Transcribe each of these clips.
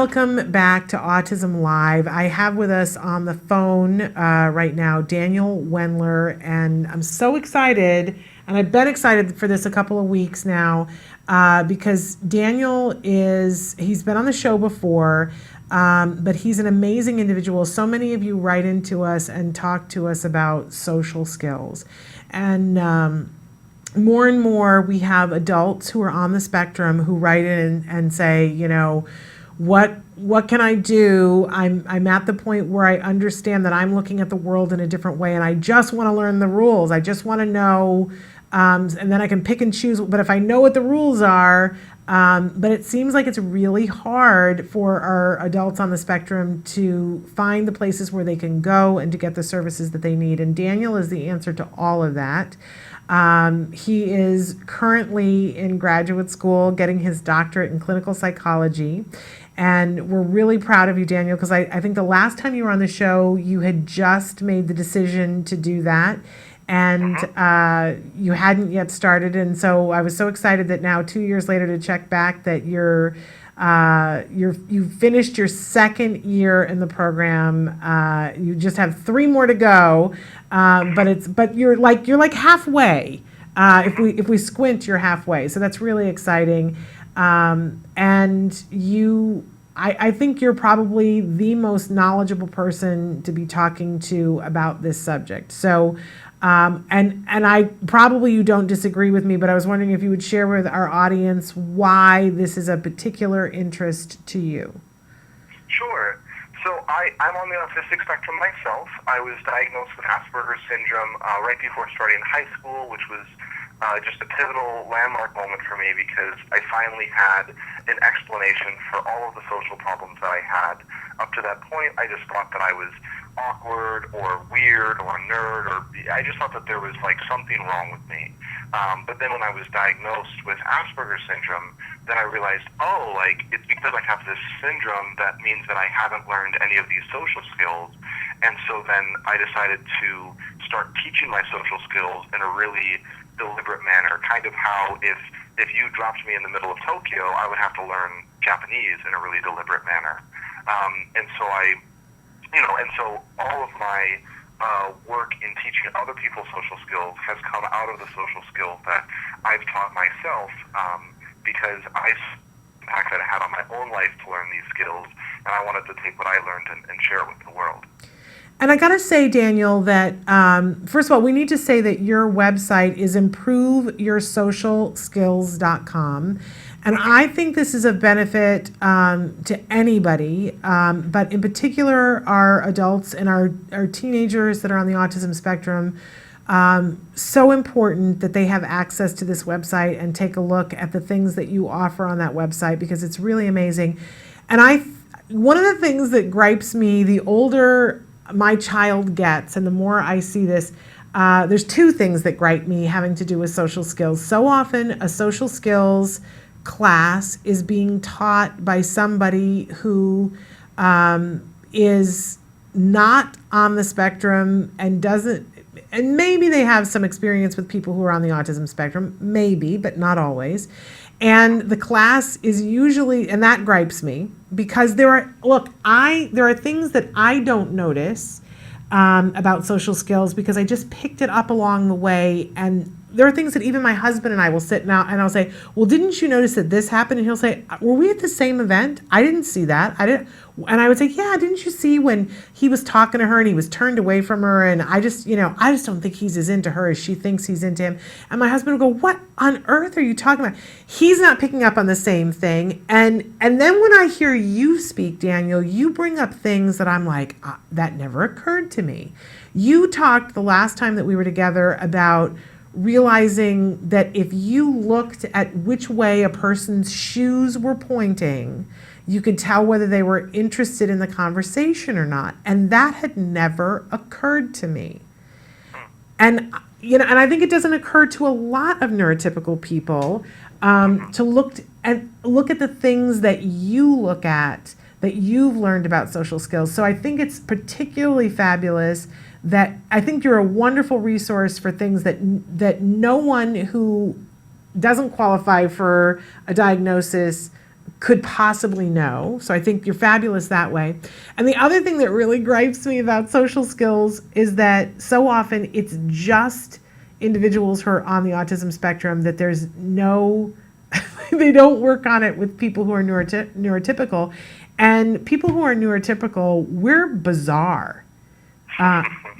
Welcome back to Autism Live. I have with us on the phone right now Daniel Wendler, and I'm so excited, and I've been excited for this a couple of weeks now because Daniel he's been on the show before, but he's an amazing individual. So many of you write into us and talk to us about social skills. And more and more we have adults who are on the spectrum who write in and say, what can I do? I'm at the point where I understand that I'm looking at the world in a different way, and I just want to learn the rules. I just want to know, and then I can pick and choose. But if I know what the rules are, but it seems like it's really hard for our adults on the spectrum to find the places where they can go and to get the services that they need. And Daniel is the answer to all of that. He is currently in graduate school getting his doctorate in clinical psychology. And we're really proud of you, Daniel, because I think the last time you were on the show, you had just made the decision to do that. And you hadn't yet started. And so I was so excited that now 2 years later to check back that you finished your second year in the program. You just have 3 more to go. But you're like halfway. If we squint, you're halfway. So that's really exciting. And I think you're probably the most knowledgeable person to be talking to about this subject. So, and you don't disagree with me, but I was wondering if you would share with our audience why this is a particular interest to you. Sure. So I'm on the autistic spectrum myself. I was diagnosed with Asperger's syndrome right before starting high school, which was just a pivotal landmark moment for me because I finally had an explanation for all of the social problems that I had. Up to that point, I just thought that I was awkward or weird or a nerd, or I just thought that there was like something wrong with me. But then when I was diagnosed with Asperger's syndrome, then I realized, it's because I have this syndrome that means that I haven't learned any of these social skills. And so then I decided to start teaching my social skills in a really deliberate manner, kind of how if you dropped me in the middle of Tokyo, I would have to learn Japanese in a really deliberate manner. And so all of my work in teaching other people social skills has come out of the social skills that I've taught myself because I impact that I had on my own life to learn these skills, and I wanted to take what I learned and share it with the world. And I got to say, Daniel, that first of all, we need to say that your website is improveyoursocialskills.com. And I think this is a benefit to anybody, but in particular our adults and our teenagers that are on the autism spectrum. So important that they have access to this website and take a look at the things that you offer on that website because it's really amazing. And one of the things that gripes me, the older my child gets and the more I see this, there's 2 things that gripe me having to do with social skills. So often a social skills class is being taught by somebody who is not on the spectrum and maybe they have some experience with people who are on the autism spectrum, maybe, but not always. And the class is usually, and that gripes me, because there are things that I don't notice about social skills because I just picked it up along the way. And there are things that even my husband and I will sit now and I'll say, well, didn't you notice that this happened? And he'll say, were we at the same event? I didn't see that. And I would say, yeah, didn't you see when he was talking to her and he was turned away from her? And I just don't think he's as into her as she thinks he's into him. And my husband will go, what on earth are you talking about? He's not picking up on the same thing. And then when I hear you speak, Daniel, you bring up things that I'm like, that never occurred to me. You talked the last time that we were together about realizing that if you looked at which way a person's shoes were pointing, you could tell whether they were interested in the conversation or not. And that had never occurred to me. And I think it doesn't occur to a lot of neurotypical people to look at the things that you look at, that you've learned about social skills. So I think it's particularly fabulous that I think you're a wonderful resource for things that no one who doesn't qualify for a diagnosis could possibly know. So I think you're fabulous that way. And the other thing that really gripes me about social skills is that so often it's just individuals who are on the autism spectrum, that there's no, they don't work on it with people who are neurotypical. And people who are neurotypical, we're bizarre.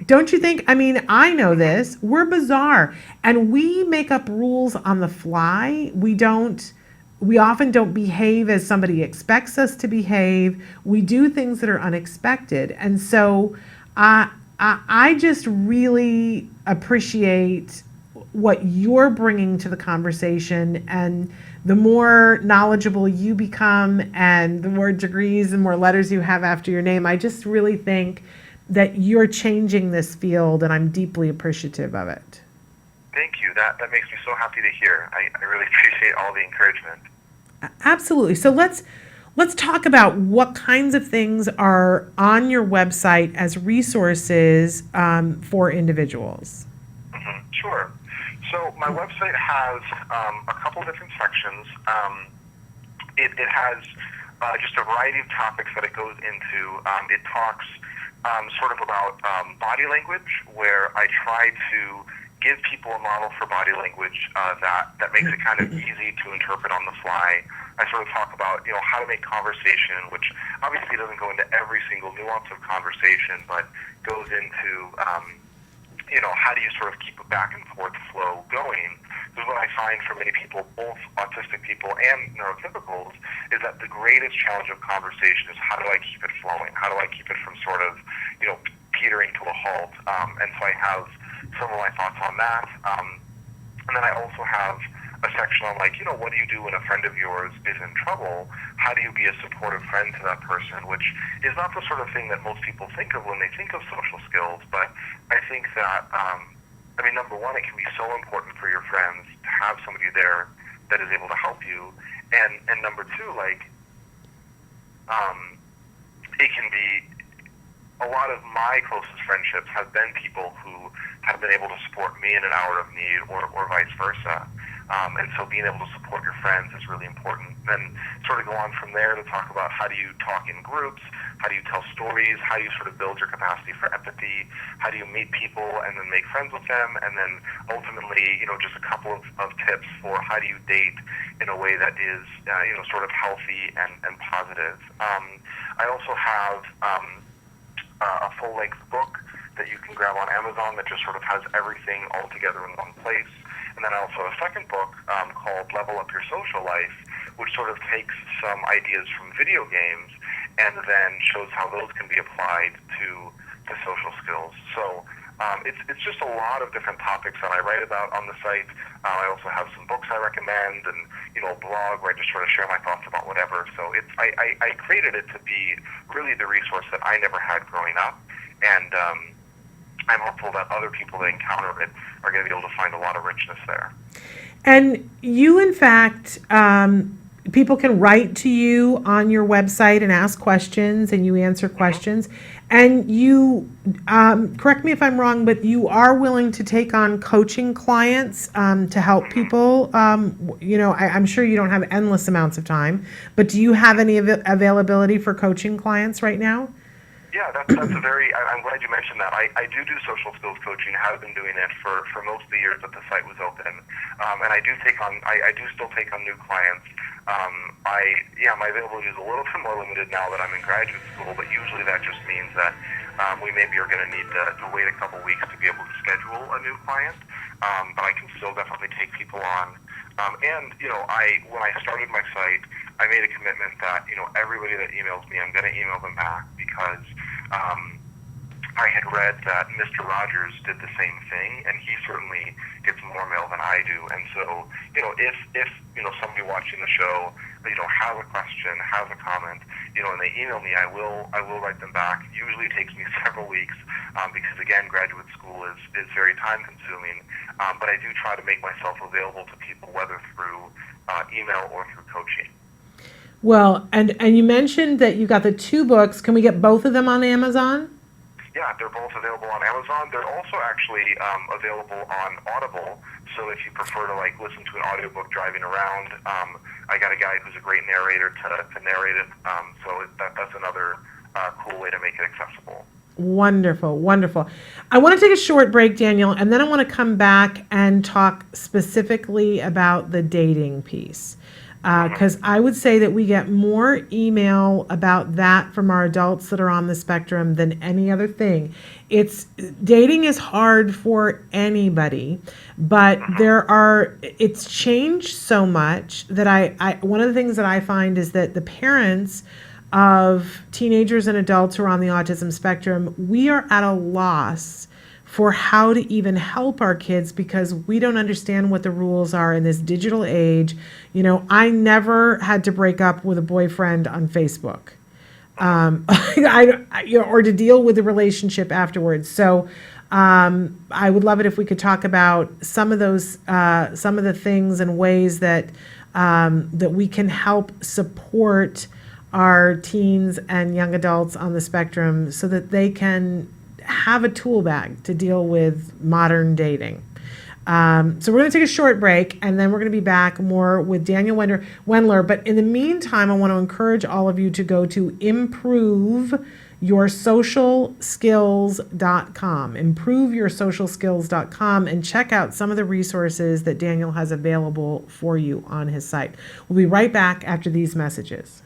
Don't you think? I mean, I know this. We're bizarre, and we make up rules on the fly. We often don't behave as somebody expects us to behave. We do things that are unexpected. And so I just really appreciate what you're bringing to the conversation, and the more knowledgeable you become and the more degrees and more letters you have after your name, I just really think that you're changing this field, and I'm deeply appreciative of it. Thank you. That makes me so happy to hear. I really appreciate all the encouragement. Absolutely. So let's talk about what kinds of things are on your website as resources for individuals. Sure. So my website has a couple different sections. It has just a variety of topics that it goes into. It talks sort of about body language, where I try to give people a model for body language that makes it kind of easy to interpret on the fly. I sort of talk about, how to make conversation, which obviously doesn't go into every single nuance of conversation, but goes into, how do you sort of keep a back and forth flow going? Because what I find for many people, both autistic people and neurotypicals, is that the greatest challenge of conversation is, how do I keep it flowing? How do I keep it from sort of, petering to a halt? And so I have some of my thoughts on that. And then I also have a section on, like, what do you do when a friend of yours is in trouble? How do you be a supportive friend to that person? Which is not the sort of thing that most people think of when they think of social skills, but I think that, number one, it can be so important for your friends to have somebody there that is able to help you. And number two, it can be, a lot of my closest friendships have been people who have been able to support me in an hour of need, or vice versa. And so being able to support your friends is really important. Then sort of go on from there to talk about, how do you talk in groups, how do you tell stories, how do you sort of build your capacity for empathy, how do you meet people and then make friends with them, and then ultimately, just a couple of tips for how do you date in a way that is, sort of healthy and positive. I also have a full-length book that you can grab on Amazon that just sort of has everything all together in one place. And then also a second book called Level Up Your Social Life, which sort of takes some ideas from video games and then shows how those can be applied to social skills. So it's just a lot of different topics that I write about on the site. I also have some books I recommend, and a blog where I just sort of share my thoughts about whatever. So I created it to be really the resource that I never had growing up, and I'm hopeful that other people that encounter it are going to be able to find a lot of richness there. And you, in fact, people can write to you on your website and ask questions, and you answer questions. And you, correct me if I'm wrong, but you are willing to take on coaching clients to help people. I'm sure you don't have endless amounts of time, but do you have any availability for coaching clients right now? Yeah, that's a very, I'm glad you mentioned that. I do social skills coaching, have been doing it for most of the years that the site was open. And I do still take on new clients. My availability is a little bit more limited now that I'm in graduate school, but usually that just means that we maybe are going to need to wait a couple weeks to be able to schedule a new client. But I can still definitely take people on. When I started my site, I made a commitment that, everybody that emails me, I'm going to email them back, because I had read that Mr. Rogers did the same thing, and he certainly gets more mail than I do. And so, if somebody watching the show, has a question, has a comment, and they email me, I will write them back. It usually takes me several weeks, because again, graduate school is very time consuming. But I do try to make myself available to people, whether through email or through coaching. Well, and you mentioned that you got the two books. Can we get both of them on Amazon? Yeah, they're both available on Amazon. They're also actually available on Audible. So if you prefer to like listen to an audiobook driving around, I got a guy who's a great narrator to narrate it. That's another cool way to make it accessible. Wonderful, wonderful. I want to take a short break, Daniel, and then I want to come back and talk specifically about the dating piece. Because I would say that we get more email about that from our adults that are on the spectrum than any other thing. Dating is hard for anybody, but it's changed so much that one of the things that I find is that the parents of teenagers and adults who are on the autism spectrum, we are at a loss for how to even help our kids because we don't understand what the rules are in this digital age. You know, I never had to break up with a boyfriend on Facebook, or to deal with the relationship afterwards. So I would love it if we could talk about some of those, some of the things and ways that that we can help support our teens and young adults on the spectrum so that they can have a tool bag to deal with modern dating. So we're going to take a short break, and then we're going to be back more with Daniel Wendler. But in the meantime, I want to encourage all of you to go to improveyoursocialskills.com, improveyoursocialskills.com, and check out some of the resources that Daniel has available for you on his site. We'll be right back after these messages.